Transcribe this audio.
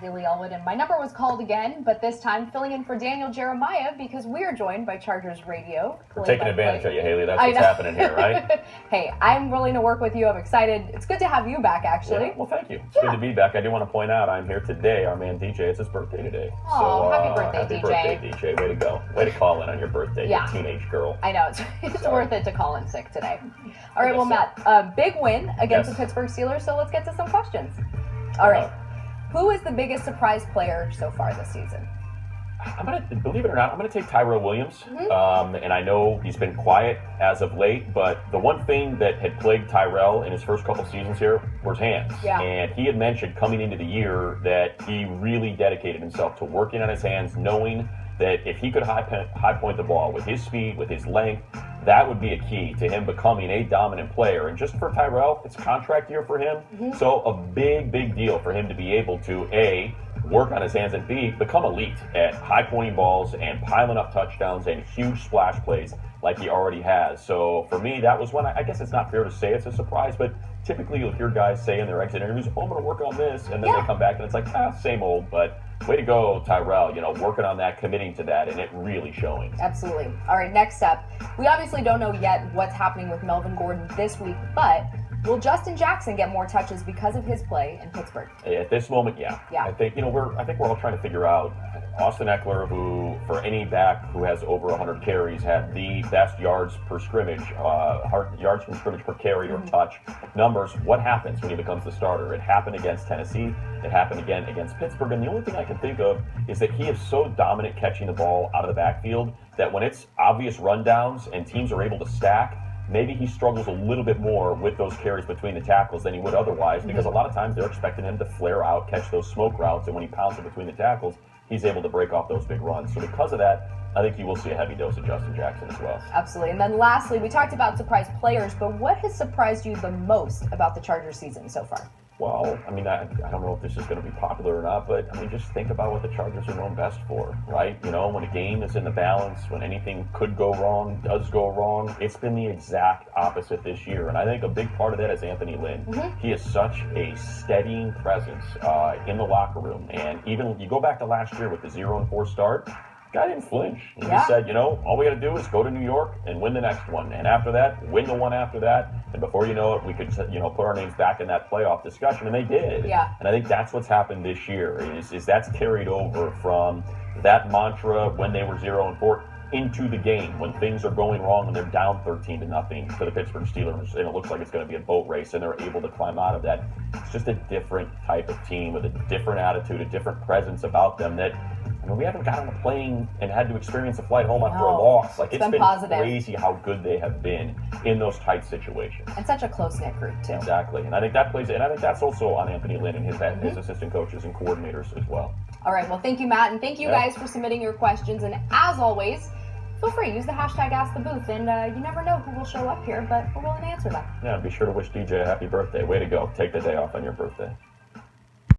Haley Elwood, and my number was called again, but this time filling in for Daniel Jeremiah because we are joined by Chargers Radio. We're taking advantage of you, Haley. That's what's happening here, right? Hey, I'm willing to work with you. I'm excited. It's good to have you back, actually. Yeah, well, thank you. It's good to be back. I do want to point out I'm here today. Our man DJ, it's his birthday today. Oh, happy birthday, DJ. Happy birthday, DJ. Way to go. Way to call in on your birthday, you teenage girl. I know. It's worth it to call in sick today. All right, well, Matt, big win against the Pittsburgh Steelers, so let's get to some questions. All right. Who is the biggest surprise player so far this season? Believe it or not, I'm going to take Tyrell Williams. And I know he's been quiet as of late, but the one thing that had plagued Tyrell in his first couple seasons here was hands. Yeah. And he had mentioned coming into the year that he really dedicated himself to working on his hands, knowing that if he could high point the ball with his speed, with his length, that would be a key to him becoming a dominant player. And just for Tyrell, it's a contract year for him. So a big, big deal for him to be able to, A, work on his hands, and B, become elite at high pointing balls and piling up touchdowns and huge splash plays like he already has. So for me, that was when I guess it's not fair to say it's a surprise, but typically you'll hear guys say in their exit interviews, I'm going to work on this, and then they come back and it's like, same old. But way to go, Tyrell, working on that, committing to that, and it really showing. Absolutely. All right, next up. We obviously don't know yet what's happening with Melvin Gordon this week, but will Justin Jackson get more touches because of his play in Pittsburgh? At this moment, yeah. I think we're all trying to figure out Austin Ekeler, who for any back who has over 100 carries had the best yards per scrimmage, yards from scrimmage per carry or touch numbers. What happens when he becomes the starter? It happened against Tennessee. It happened again against Pittsburgh. And the only thing I can think of is that he is so dominant catching the ball out of the backfield that when it's obvious rundowns and teams are able to stack, maybe he struggles a little bit more with those carries between the tackles than he would otherwise, because a lot of times they're expecting him to flare out, catch those smoke routes, and when he pounds it between the tackles, he's able to break off those big runs. So because of that, I think you will see a heavy dose of Justin Jackson as well. Absolutely. And then lastly, we talked about surprise players, but what has surprised you the most about the Chargers season so far? Well, I don't know if this is going to be popular or not, but just think about what the Chargers are known best for, right? When a game is in the balance, when anything could go wrong, does go wrong, it's been the exact opposite this year. And I think a big part of that is Anthony Lynn. He is such a steadying presence in the locker room. And even you go back to last year with the 0-4 start, guy didn't flinch. He just said, all we got to do is go to New York and win the next one. And after that, win the one after that. And before you know it, we could, put our names back in that playoff discussion. And they did. Yeah. And I think that's what's happened this year is that's carried over from that mantra when they were 0-4 into the game when things are going wrong and they're down 13-0 to the Pittsburgh Steelers. And it looks like it's going to be a boat race and they're able to climb out of that. It's just a different type of team with a different attitude, a different presence about them that we haven't gotten on a plane and had to experience a flight home after a loss. It's been positive. Crazy how good they have been in those tight situations. And such a close-knit group, too. Exactly. And I think that plays, and I think that's also on Anthony Lynn and his assistant coaches and coordinators as well. All right. Well, thank you, Matt. And thank you guys for submitting your questions. And as always, feel free, use the hashtag #AskTheBooth. And you never know who will show up here, but we're willing to answer that. Yeah, be sure to wish DJ a happy birthday. Way to go. Take the day off on your birthday.